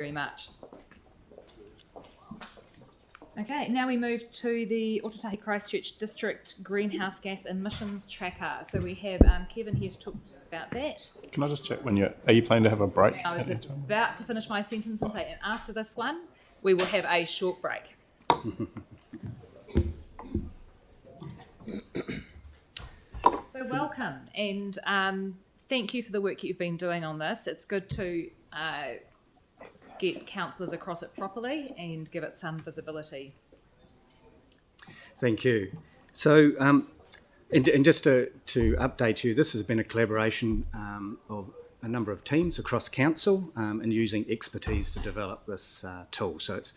Very much. Okay, now we move to the Otautahi-Christchurch District Greenhouse Gas Emissions Tracker. So we have Kevin here to talk about that. Can I just check are you planning to have a break? I was about to finish my sentence and say, and after this one, we will have a short break. So welcome, and thank you for the work you've been doing on this. It's good to get councillors across it properly and give it some visibility. Thank you. So, and just to update you, this has been a collaboration of a number of teams across council and using expertise to develop this tool. So it's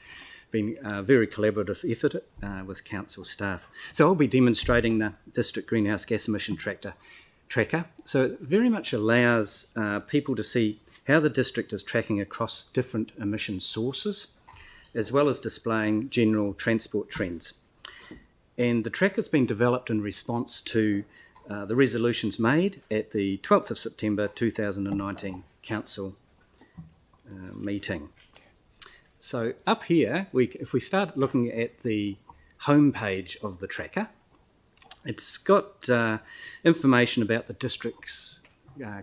been a very collaborative effort with council staff. So I'll be demonstrating the District Greenhouse Gas Emission Tracker. So it very much allows people to see how the district is tracking across different emission sources, as well as displaying general transport trends. And the tracker's been developed in response to the resolutions made at the 12th of September 2019 council meeting. So up here, if we start looking at the homepage of the tracker, it's got information about the district's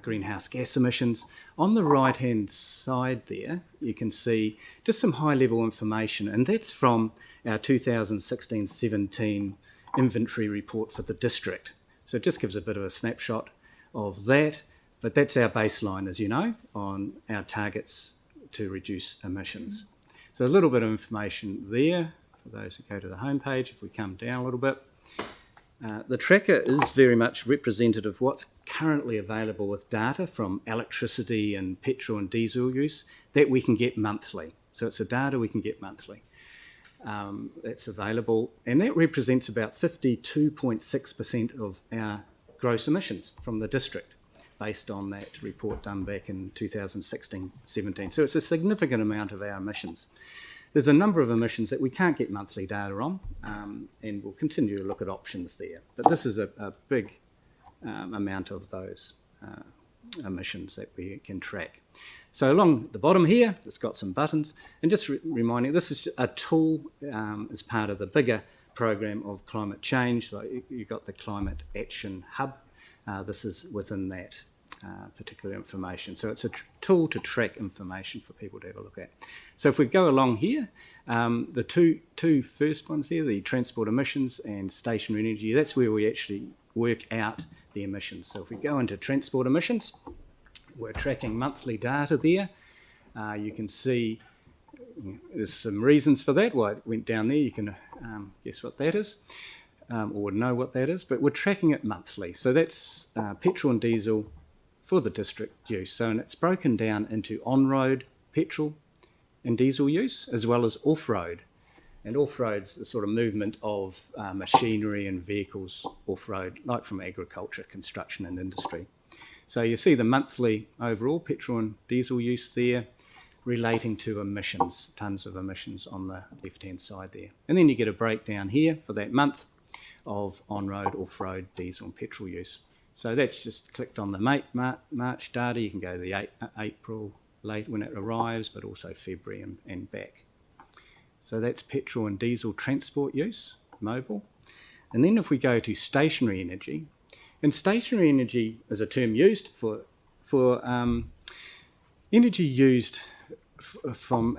greenhouse gas emissions. On the right-hand side there, you can see just some high-level information, and that's from our 2016-17 inventory report for the district. So it just gives a bit of a snapshot of that, but that's our baseline, as you know, on our targets to reduce emissions. So a little bit of information there for those who go to the homepage. If we come down a little bit, the tracker is very much representative of what's currently available with data from electricity and petrol and diesel use that we can get monthly. So it's the data we can get monthly that's available, and that represents about 52.6% of our gross emissions from the district based on that report done back in 2016-17. So it's a significant amount of our emissions. There's a number of emissions that we can't get monthly data on, and we'll continue to look at options there. But this is a big amount of those emissions that we can track. So along the bottom here, it's got some buttons. And just reminding, this is a tool as part of the bigger program of climate change. So you've got the Climate Action Hub. This is within that particular information. So it's a tool to track information for people to have a look at. So if we go along here, the two first ones there, the transport emissions and stationary energy, that's where we actually work out the emissions. So if we go into transport emissions, we're tracking monthly data there. You can see there's some reasons for that, why it went down there. You can guess what that is, or know what that is, but we're tracking it monthly. So that's petrol and diesel for the district use. So, and it's broken down into on-road petrol and diesel use, as well as off-road. And off-road's the sort of movement of machinery and vehicles off-road, like from agriculture, construction and industry. So you see the monthly overall petrol and diesel use there relating to emissions, tonnes of emissions on the left-hand side there. And then you get a breakdown here for that month of on-road, off-road, diesel and petrol use. So that's just clicked on the March data. You can go to the April late when it arrives, but also February and back. So that's petrol and diesel transport use, mobile. And then if we go to stationary energy, and stationary energy is a term used for energy used from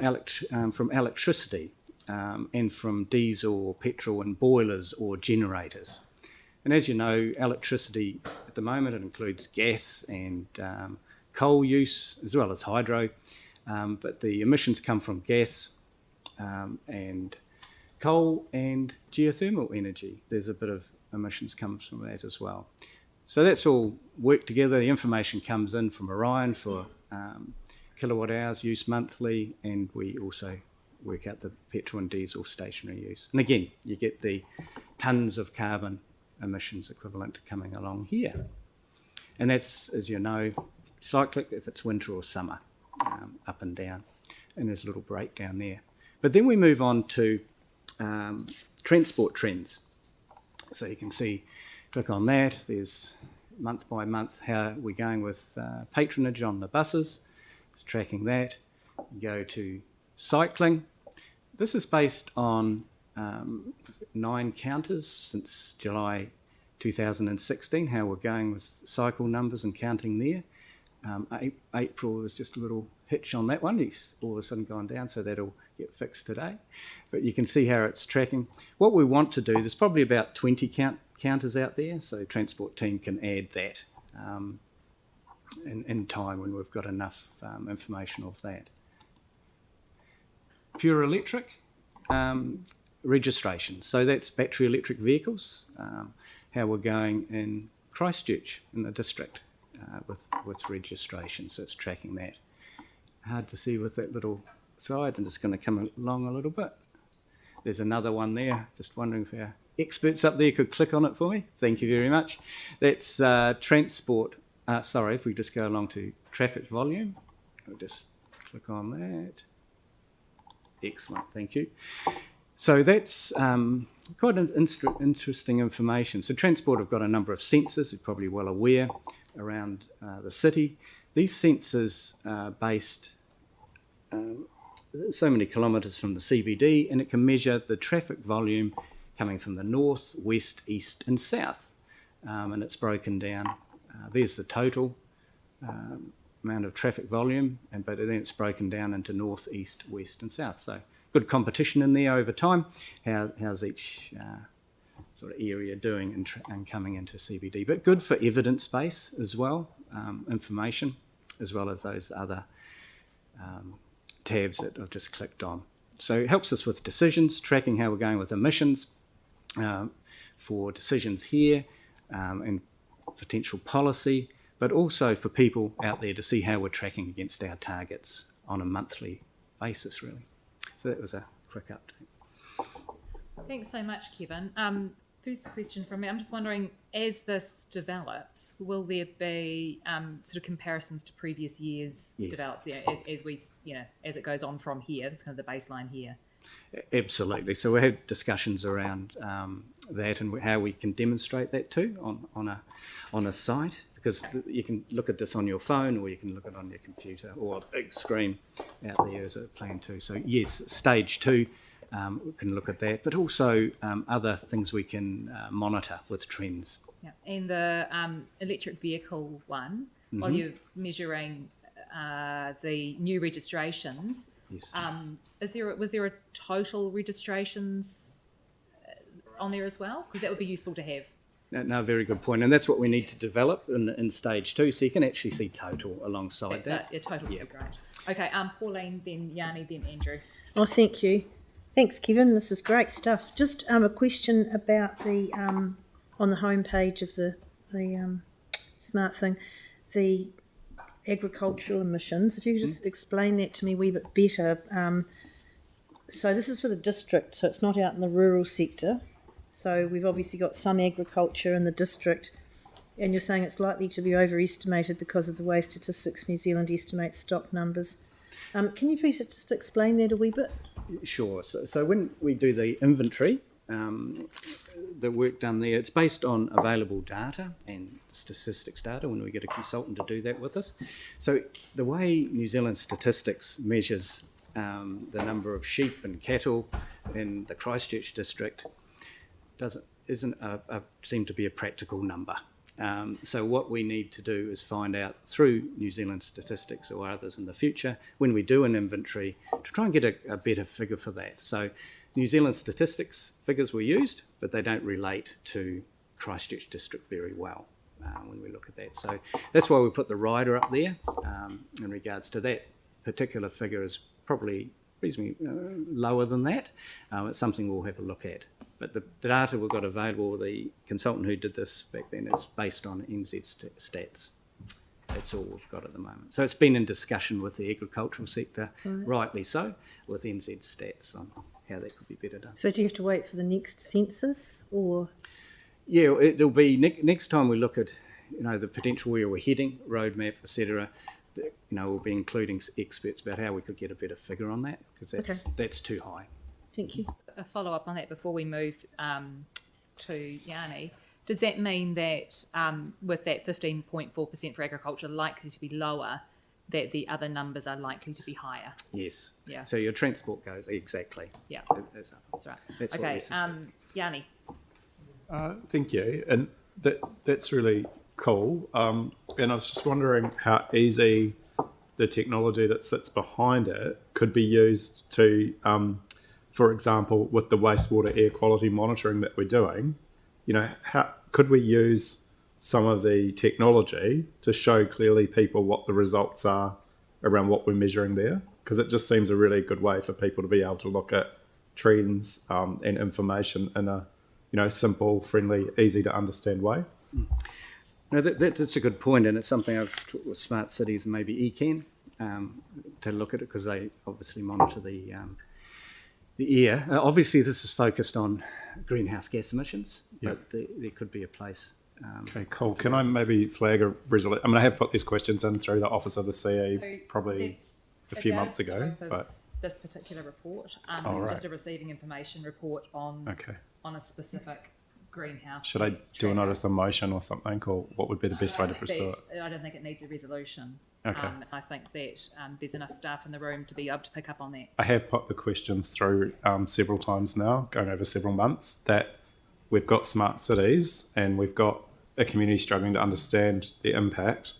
electricity and from diesel or petrol and boilers or generators. And as you know, electricity at the moment, it includes gas and coal use as well as hydro, but the emissions come from gas and coal and geothermal energy. There's a bit of emissions comes from that as well. So that's all worked together. The information comes in from Orion for kilowatt hours use monthly, and we also work out the petrol and diesel stationary use. And again, you get the tonnes of carbon emissions equivalent coming along here. And that's, as you know, cyclic if it's winter or summer, up and down. And there's a little breakdown there. But then we move on to transport trends. So you can see, click on that, there's month by month how we're going with patronage on the buses. It's tracking that. go to cycling. This is based on 9 counters since July 2016, how we're going with cycle numbers and counting there. April was just a little hitch on that one. He's all of a sudden gone down, so that'll get fixed today. But you can see how it's tracking. What we want to do, there's probably about 20 counters out there, so the transport team can add that in time when we've got enough information of that. Pure electric registration. So that's battery electric vehicles, how we're going in Christchurch in the district with registration. So it's tracking that. Hard to see with that little side. I'm just going to come along a little bit. There's another one there. Just wondering if our experts up there could click on it for me. Thank you very much. That's transport. If we just go along to traffic volume. I'll just click on that. Excellent, thank you. So that's quite an interesting information. So Transport have got a number of sensors, you're probably well aware, around the city. These sensors are based so many kilometres from the CBD, and it can measure the traffic volume coming from the north, west, east and south. And it's broken down. There's the total amount of traffic volume, but then it's broken down into north, east, west and south. So good competition in there over time. How's each sort of area doing and coming into CBD? But good for evidence base as well, information, as well as those other tabs that I've just clicked on. So it helps us with decisions, tracking how we're going with emissions for decisions here and potential policy, but also for people out there to see how we're tracking against our targets on a monthly basis, really. So that was a quick update. Thanks so much, Kevin. First question from me. I'm just wondering, as this develops, will there be sort of comparisons to previous years developed as it goes on from here? That's kind of the baseline here. Absolutely. So we have discussions around that and how we can demonstrate that too on a site, because you can look at this on your phone or you can look at it on your computer or a big screen out there as a plan too. So yes, stage 2, we can look at that, but also other things we can monitor with trends. Yeah. And the electric vehicle one, while you're measuring the new registrations, yes. Was there a total registrations on there as well? Because that would be useful to have. No, very good point. And that's what we need to develop in stage 2, so you can actually see total alongside that. Yeah, total would be great. Okay, Pauline, then Yanni, then Andrew. Oh, thank you. Thanks, Kevin. This is great stuff. Just a question about the on the home page of the smart thing, the agricultural emissions. If you could just explain that to me a wee bit better. So this is for the district, so it's not out in the rural sector. So we've obviously got some agriculture in the district, and you're saying it's likely to be overestimated because of the way Statistics New Zealand estimates stock numbers. Can you please just explain that a wee bit? Sure. So when we do the inventory, the work done there, it's based on available data and statistics data when we get a consultant to do that with us. So the way New Zealand Statistics measures the number of sheep and cattle in the Christchurch district isn't seem to be a practical number. So what we need to do is find out through New Zealand Statistics or others in the future, when we do an inventory, to try and get a better figure for that. So New Zealand Statistics figures were used, but they don't relate to Christchurch district very well when we look at that. So that's why we put the rider up there in regards to that particular figure is probably reasonably lower than that. It's something we'll have a look at. But the data we've got available, the consultant who did this back then, it's based on NZ stats. That's all we've got at the moment. So it's been in discussion with the agricultural sector, rightly so, with NZ stats on how that could be better done. So do you have to wait for the next census, or? Yeah, it'll be next time we look at the potential where we're heading, roadmap, etc. We'll be including experts about how we could get a better figure on that, because that's too high. Thank you. A follow-up on that before we move to Yanni. Does that mean that with that 15.4% for agriculture likely to be lower, that the other numbers are likely to be higher. Yes. Yeah. So your transport goes, exactly. Yeah, It's up. that's right. That's what we Okay, suspect. Yanni. Thank you. And that's really cool. And I was just wondering how easy the technology that sits behind it could be used to, for example, with the wastewater air quality monitoring that we're doing, how could we use some of the technology to show clearly people what the results are around what we're measuring there? Because it just seems a really good way for people to be able to look at trends and information in a simple, friendly, easy to understand way. No, that's a good point, and it's something I've talked with Smart Cities and maybe ECAN to look at it, because they obviously monitor the air. Obviously, this is focused on greenhouse gas emissions, but there could be a place. Okay, cool. Can I maybe flag a resolution? I mean, I have put these questions in through the Office of the CE probably a few months ago, but this particular report, right. it's just a receiving information report on okay. on a specific greenhouse. Should I gas do a tracker. notice of motion or something, or what would be the best way to pursue it? I don't think it needs a resolution. Okay. I think that there's enough staff in the room to be able to pick up on that. I have put the questions through several times now, going over several months, that we've got smart cities and we've got a community struggling to understand the impact.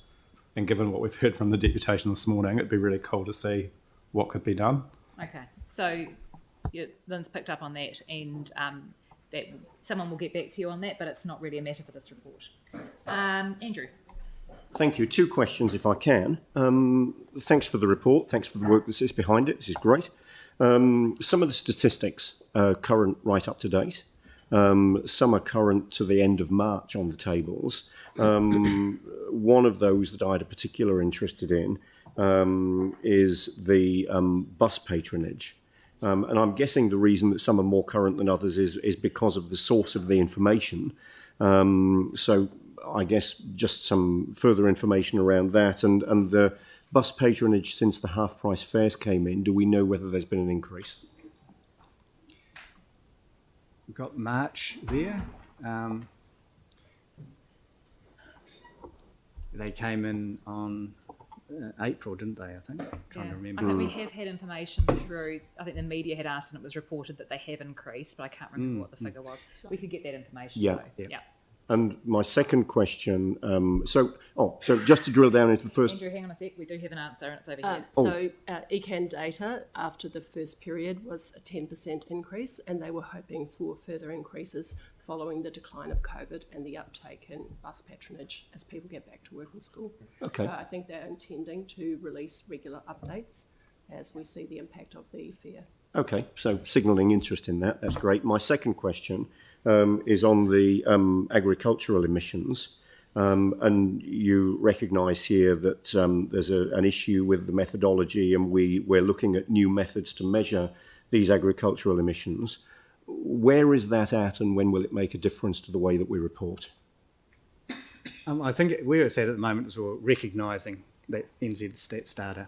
And given what we've heard from the deputation this morning, it'd be really cool to see what could be done. Okay, so Lynn's picked up on that, and that someone will get back to you on that, but it's not really a matter for this report. Andrew. Thank you. 2 questions, if I can. Thanks for the report. Thanks for the work that sits behind it. This is great. Some of the statistics are current right up to date. Some are current to the end of March on the tables. One of those that I had a particular interest in is the bus patronage. And I'm guessing the reason that some are more current than others is because of the source of the information. So I guess just some further information around that. And the bus patronage since the half-price fares came in, do we know whether there's been an increase? We've got March there. They came in on April, didn't they, I think? I'm trying to remember. I think we have had information through, I think the media had asked and it was reported that they have increased, but I can't remember what the figure was. We could get that information. Yeah. Though. Yeah. And my second question, so just to drill down into the first... Andrew, hang on a sec. We do have an answer and it's over here. So ECAN data after the first period was a 10% increase, and they were hoping for further increases following the decline of COVID and the uptake in bus patronage as people get back to work and school. Okay. So I think they're intending to release regular updates as we see the impact of the fare. Okay, so signalling interest in that, that's great. My second question is on the agricultural emissions. And you recognise here that there's an issue with the methodology, and we're looking at new methods to measure these agricultural emissions. Where is that at, and when will it make a difference to the way that we report? I think where it's at the moment is we're recognising that NZ stats data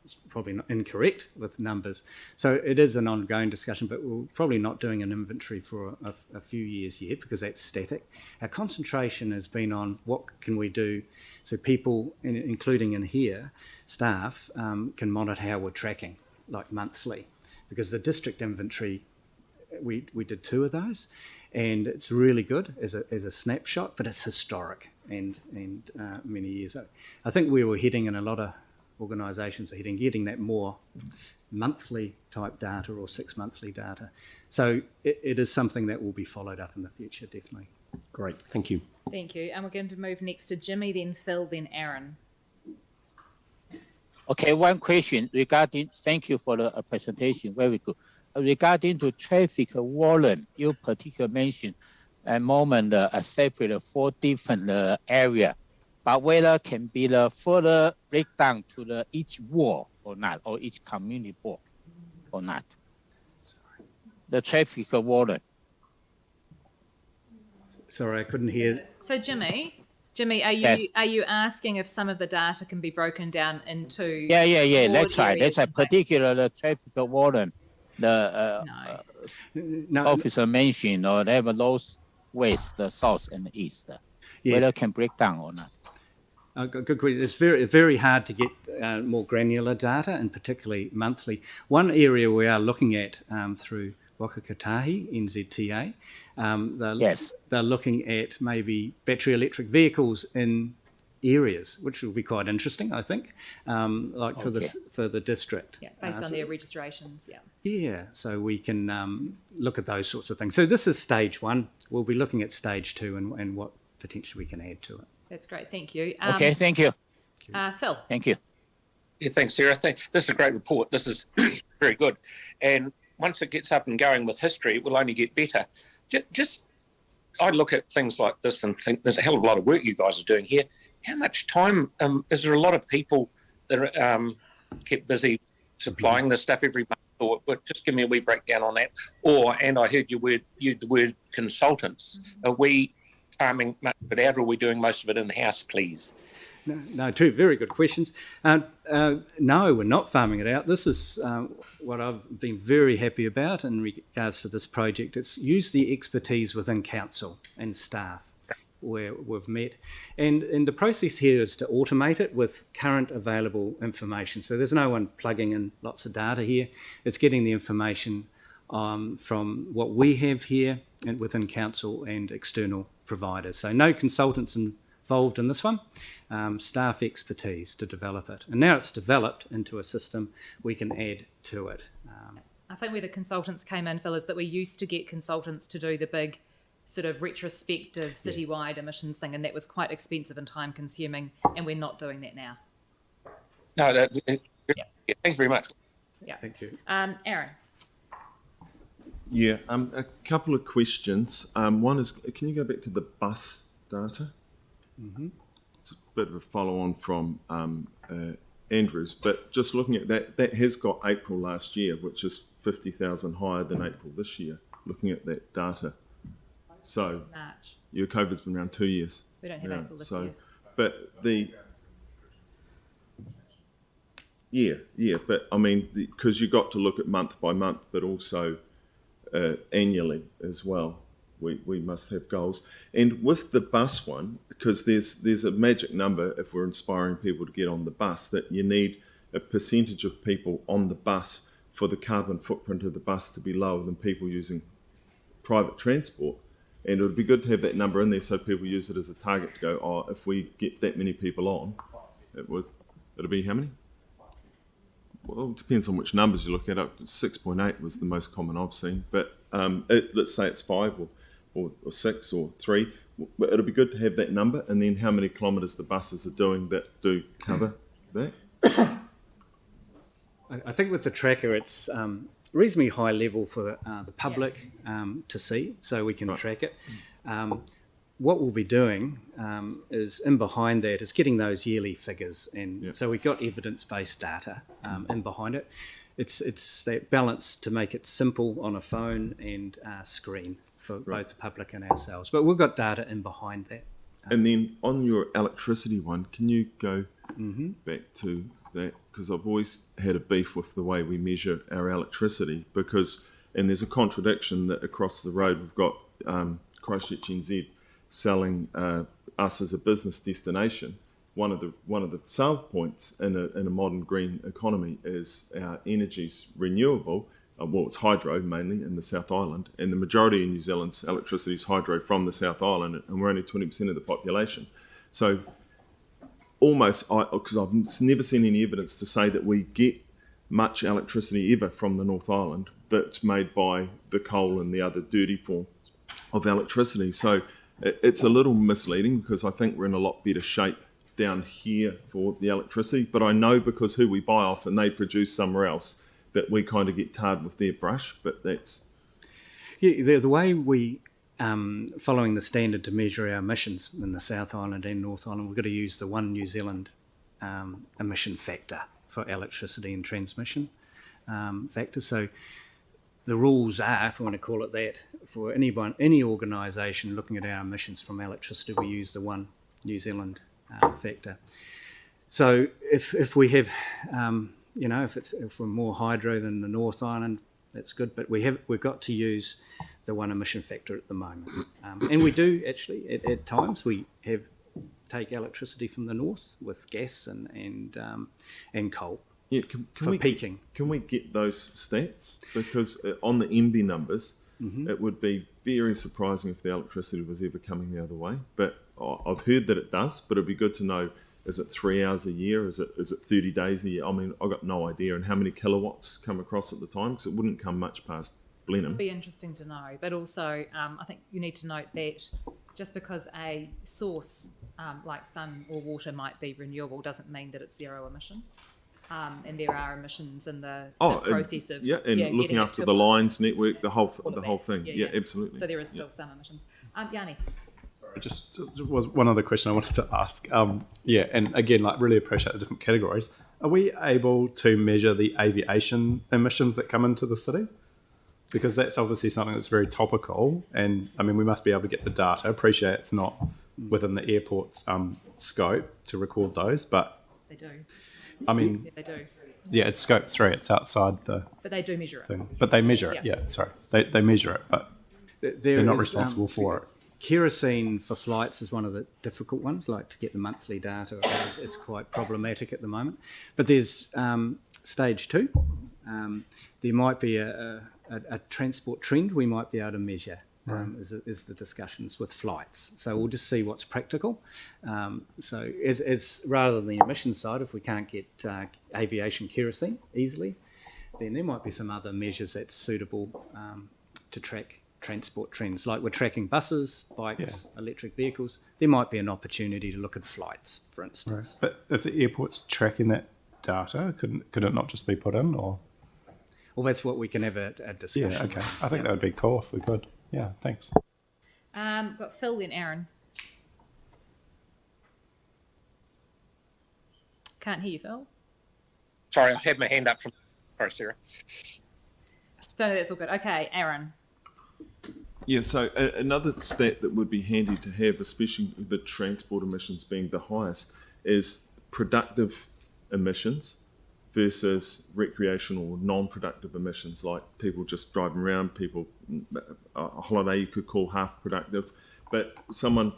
is probably not incorrect with numbers. So it is an ongoing discussion, but we're probably not doing an inventory for a few years yet because that's static. Our concentration has been on what can we do so people, including in here, staff, can monitor how we're tracking, like monthly. Because the district inventory, we did 2 of those, and it's really good as a snapshot, but it's historic and many years ago. I think we were heading, in a lot of organisations are getting that more monthly type data or 6 monthly data. So it is something that will be followed up in the future, definitely. Great, thank you. Thank you. And we're going to move next to Jimmy, then Phil, then Aaron. Okay, one question regarding, thank you for the presentation, very good. Regarding to traffic warrant, you particularly mentioned at the moment separate 4 different areas, but whether can be the further breakdown to each ward or not, or each community board or not. The traffic warrant. Sorry, I couldn't hear. So Jimmy, are you Yes. are you asking if some of the data can be broken down into? Yeah. ward That's right. areas That's a and things? particular the traffic warrant. The No, officer mentioned, or they have a north, west, the south, and the east. yes. Whether can break down or not. Good question. It's very hard to get more granular data, and particularly monthly. One area we are looking at through Otautahi, NZTA, they're looking at maybe battery electric vehicles in areas, which will be quite interesting, I think, for the district. Yeah, based on their registrations, yeah. Yeah, so we can look at those sorts of things. So this is stage one. We'll be looking at stage two and what potentially we can add to it. That's great, thank you. Okay, thank you. Phil. Thank you. Yeah, thanks, Sarah. This is a great report. This is very good. And once it gets up and going with history, it will only get better. I look at things like this and think there's a hell of a lot of work you guys are doing here. How much time, is there a lot of people that are kept busy supplying this stuff every month? Or just give me a wee breakdown on that. And I heard you the word consultants. Are we farming much of it out, or are we doing most of it in-house, please? No, two very good questions. No, we're not farming it out. This is what I've been very happy about in regards to this project. It's used the expertise within council and staff where we've met. And the process here is to automate it with current available information. So there's no one plugging in lots of data here. It's getting the information from what we have here and within council and external providers. So no consultants involved in this one, staff expertise to develop it. And now it's developed into a system we can add to it. I think where the consultants came in, Phil, is that we used to get consultants to do the big sort of retrospective citywide emissions thing, and that was quite expensive and time consuming, and we're not doing that now. No, thanks very much. Yeah. Thank you. Aaron. Yeah, a couple of questions. One is, can you go back to the bus data? Mm-hmm. It's a bit of a follow-on from Andrew's, but just looking at that has got April last year, which is 50,000 higher than April this year, looking at that data. So March. Your COVID's been around 2 years. We don't have April this year. But but I mean, because you got to look at month by month, but also annually as well. We must have goals. And with the bus one, because there's a magic number if we're inspiring people to get on the bus, that you need a percentage of people on the bus for the carbon footprint of the bus to be lower than people using private transport. And it would be good to have that number in there so people use it as a target to go, if we get that many people on, it'll be how many? Well, it depends on which numbers you look at. 6.8 was the most common I've seen, but let's say it's 5 or 6 or 3. But it'll be good to have that number, and then how many kilometres the buses are doing that do cover that. I think with the tracker, it's reasonably high level for the public to see, so we can track it. What we'll be doing is in behind that is getting those yearly figures, and so we've got evidence-based data in behind it. It's that balance to make it simple on a phone and screen for both the public and ourselves. But we've got data in behind that. And then on your electricity one, can you go back to that? Because I've always had a beef with the way we measure our electricity, and there's a contradiction that across the road we've got Christchurch NZ selling us as a business destination. One of the sale points in a modern green economy is our energy's renewable. It's hydro mainly in the South Island, and the majority of New Zealand's electricity is hydro from the South Island, and we're only 20% of the population. So almost, because I've never seen any evidence to say that we get much electricity ever from the North Island that's made by the coal and the other dirty forms of electricity. So it's a little misleading, because I think we're in a lot better shape down here for the electricity, but I know because who we buy off and they produce somewhere else, that we kind of get tarred with their brush. But that's... Yeah, the way we, following the standard to measure our emissions in the South Island and North Island, we've got to use the One New Zealand emission factor for electricity and transmission factor. So the rules are, if we want to call it that, for any organisation looking at our emissions from electricity, we use the One New Zealand factor. So if we have, if we're more hydro than the North Island, that's good. But we've got to use the one emission factor at the moment, and we do actually at times we have take electricity from the north with gas and coal. Yeah, For peaking. Can we get those stats? Because on the MB numbers, it would be very surprising if the electricity was ever coming the other way. But I've heard that it does, but it'd be good to know, is it 3 hours a year? Is it 30 days a year? I mean, I've got no idea. And how many kilowatts come across at the time? Because it wouldn't come much past Blenheim. It'd be interesting to know. But also, I think you need to note that just because a source like sun or water might be renewable doesn't mean that it's zero emission. And there are emissions in the process of looking getting after it the to lines network, the whole that. thing. Yeah, absolutely. So there is still some emissions. Yanni. Just was one other question I wanted to ask. And again, like really appreciate the different categories. Are we able to measure the aviation emissions that come into the city? Because that's obviously something that's very topical. And I mean, we must be able to get the data. Appreciate it's not within the airport's scope to record those, but They do. I mean, Yeah, they do. yeah, it's scope 3. It's outside the But they do measure it. thing, but they measure it. Yeah. Yeah, sorry, they measure it, but they're not responsible for it. Kerosene for flights is one of the difficult ones, like to get the monthly data. It's quite problematic at the moment. But there's stage 2. There might be a transport trend we might be able to measure. Is the discussions with flights. So we'll just see what's practical. So as rather than the emission side, if we can't get aviation kerosene easily, then there might be some other measures that's suitable to track transport trends. Like we're tracking buses, bikes, electric vehicles. There might be an opportunity to look at flights, for instance. But if the airport's tracking that data, could it not just be put in? Or Well, that's what we can have a discussion. yeah, okay. I think that would be cool if we could. Yeah, thanks. Got Phil then Aaron. Can't hear you, Phil. Sorry, I had my hand up from. Sorry, Sarah. So that's all good. Okay, Aaron. Yeah, so another stat that would be handy to have, especially the transport emissions being the highest, is productive emissions versus recreational or non-productive emissions, like people just driving around, people, a holiday you could call half productive, but someone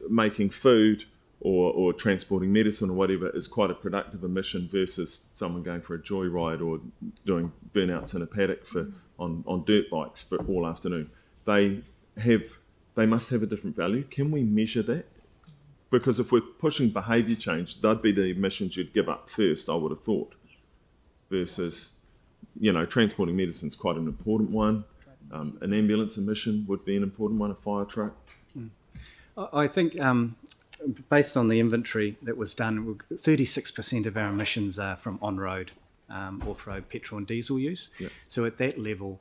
making food or transporting medicine or whatever is quite a productive emission versus someone going for a joyride or doing burnouts in a paddock on dirt bikes for all afternoon. They must have a different value. Can we measure that? Because if we're pushing behaviour change, that'd be the emissions you'd give up first, I would have thought. Versus, transporting medicine is quite an important one. An ambulance emission would be an important one, a fire truck. I think based on the inventory that was done, 36% of our emissions are from on-road, off-road petrol and diesel use. Yeah. So at that level,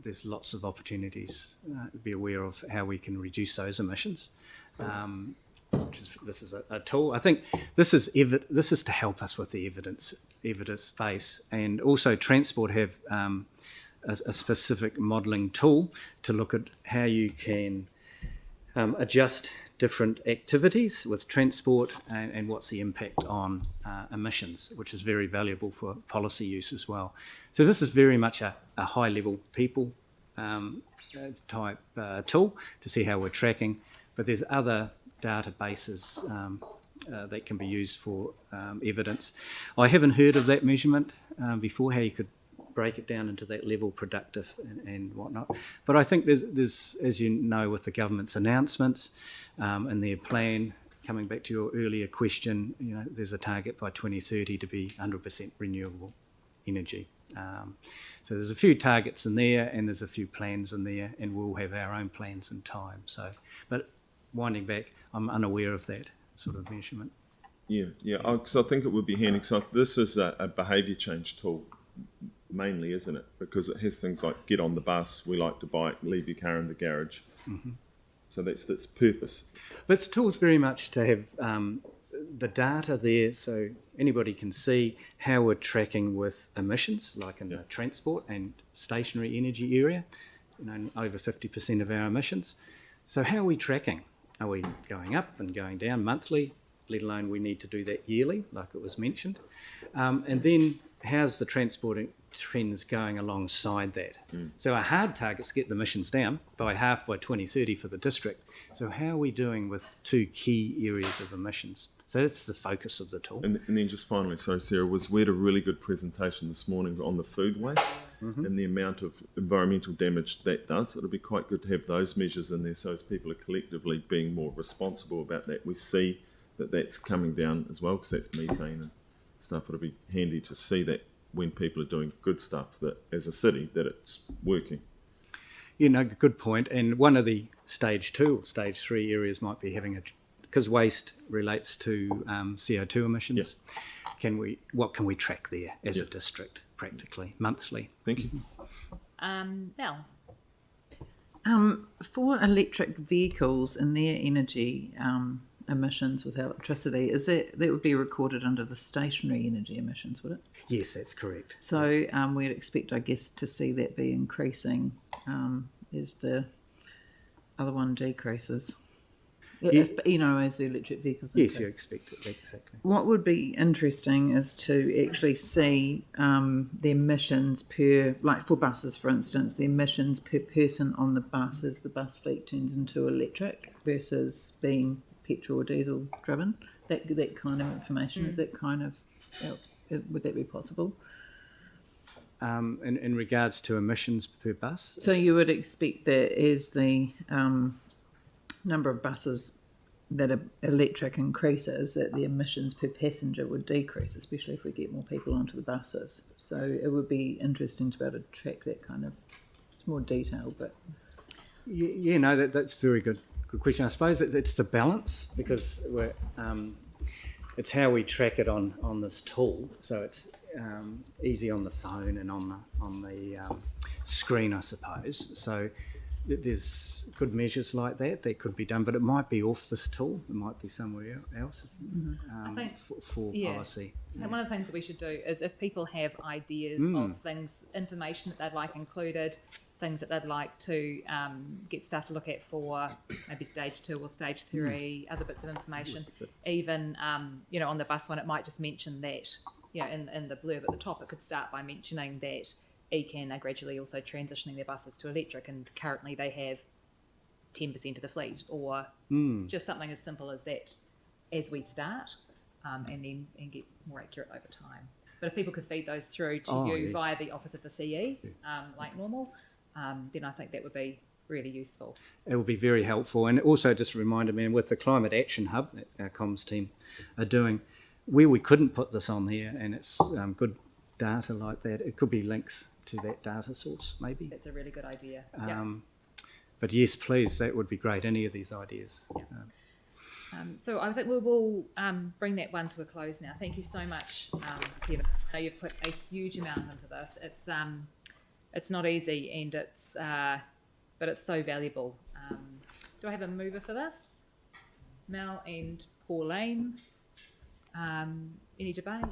there's lots of opportunities to be aware of how we can reduce those emissions. This is a tool. I think this is to help us with the evidence base, and also transport have a specific modelling tool to look at how you can adjust different activities with transport and what's the impact on emissions, which is very valuable for policy use as well. So this is very much a high-level people type tool to see how we're tracking, but there's other databases that can be used for evidence. I haven't heard of that measurement before, how you could break it down into that level, productive and whatnot. But I think there's, as you know, with the government's announcements and their plan, coming back to your earlier question, there's a target by 2030 to be 100% renewable energy. So there's a few targets in there, and there's a few plans in there, and we'll have our own plans in time. So, but winding back, I'm unaware of that sort of measurement. Yeah. Because I think it would be handy. So this is a behaviour change tool, mainly, isn't it? Because it has things like get on the bus, we like to bike, leave your car in the garage. Mm-hmm. So that's its purpose. This tool's very much to have the data there, so anybody can see how we're tracking with emissions, like in the transport and stationary energy area, over 50% of our emissions. So how are we tracking? Are we going up and going down monthly, let alone we need to do that yearly, like it was mentioned? And then how's the transporting trends going alongside that? So our hard targets get the emissions down by half by 2030 for the district. So how are we doing with two key areas of emissions? So that's the focus of the tool. And then just finally, sorry, Sarah, we had a really good presentation this morning on the food waste and the amount of environmental damage that does. It'll be quite good to have those measures in there so as people are collectively being more responsible about that. We see that that's coming down as well because that's methane and stuff. It'll be handy to see that when people are doing good stuff, that as a city, that it's working. You know, good point. And one of the stage 2 or stage 3 areas might be having because waste relates to CO2 emissions. Yeah. What can we track there as a district, practically, monthly? Thank you. Mel? For electric vehicles and their energy emissions with electricity, that would be recorded under the stationary energy emissions, would it? Yes, that's correct. So we'd expect, I guess, to see that be increasing as the other one decreases. If, as the electric vehicles increase. Yes, you expect it, exactly. What would be interesting is to actually see the emissions per, like for buses, for instance, the emissions per person on the bus as the bus fleet turns into electric versus being petrol or diesel driven. That kind of information, is that kind of, would that be possible? In regards to emissions per bus? So you would expect that as the number of buses that are electric increases, that the emissions per passenger would decrease, especially if we get more people onto the buses. So it would be interesting to be able to track that kind of, it's more detailed, but... Yeah, no, that's very good question. I suppose it's the balance, because it's how we track it on this tool. So it's easy on the phone and on the screen, I suppose. So there's good measures like that could be done, but it might be off this tool. It might be somewhere else I think, for policy. And one of the things that we should do is if people have ideas of things, information that they'd like included, things that they'd like to get staff to look at for maybe stage 2 or stage 3, other bits of information, even on the bus one, it might just mention that, in the blurb at the top, it could start by mentioning that ECAN are gradually also transitioning their buses to electric, and currently they have 10% of the fleet, or just something as simple as that as we start, and get more accurate over time. But if people could feed those through to you via the Office of the CE, like normal, then I think that would be really useful. It would be very helpful. And also just a reminder, man, with the Climate Action Hub that our comms team are doing, where we couldn't put this on there, and it's good data like that, it could be links to that data source, maybe. That's a really good idea. But yes, please, that would be great, any of these ideas. So I think we will bring that one to a close now. Thank you so much, Kevin. I know you've put a huge amount into this. It's not easy, and but it's so valuable. Do I have a mover for this? Mel and Pauline. Any debate?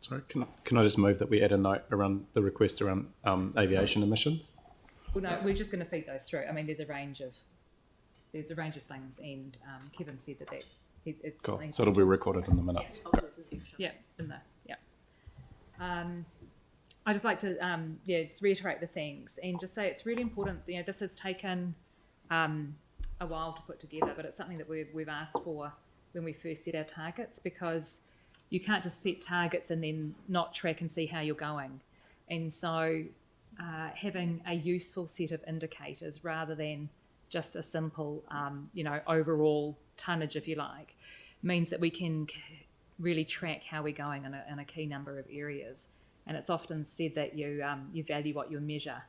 Sorry, can I just move that we add a note around the request around aviation emissions? Well, no, we're just going to feed those through. I mean, there's a range of things, and Kevin said that it's cool. So it'll be recorded in the minutes. Yeah, in there. Yeah. I just like to just reiterate the thanks and just say it's really important. This has taken a while to put together, but it's something that we've asked for when we first set our targets, because you can't just set targets and then not track and see how you're going. And so having a useful set of indicators rather than just a simple, overall tonnage, if you like, means that we can really track how we're going in a key number of areas. And it's often said that you value what you measure,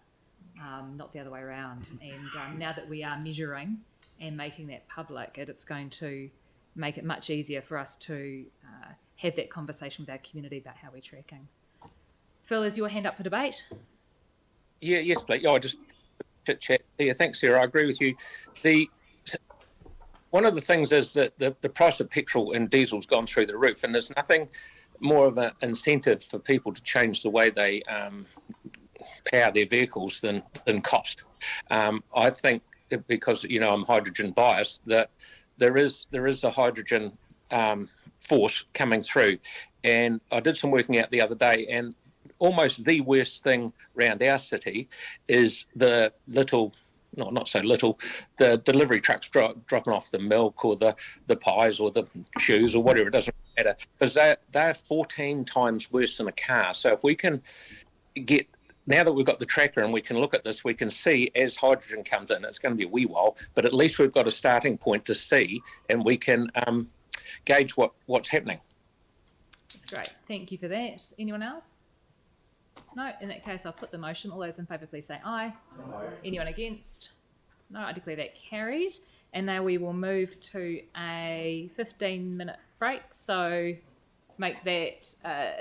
not the other way around. And now that we are measuring and making that public, it's going to make it much easier for us to have that conversation with our community about how we're tracking. Phil, is your hand up for debate? Yes, please. I just chit-chat. Yeah, thanks, Sarah. I agree with you. One of the things is that the price of petrol and diesel's gone through the roof, and there's nothing more of an incentive for people to change the way they power their vehicles than cost. I think because I'm hydrogen biased, that there is a hydrogen force coming through, and I did some working out the other day, and almost the worst thing around our city is the little, no, not so little, the delivery trucks dropping off the milk or the pies or the shoes or whatever, it doesn't matter, because they're 14 times worse than a car. So if we can get, now that we've got the tracker and we can look at this, we can see as hydrogen comes in, it's going to be a wee while, but at least we've got a starting point to see, and we can gauge what's happening. That's great. Thank you for that. Anyone else? No, in that case, I'll put the motion. All those in favour, please say aye. Aye. Anyone against? No, I declare that carried. And now we will move to a 15-minute break. So make that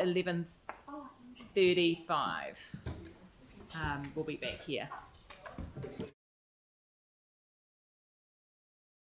11:35. We'll be back here.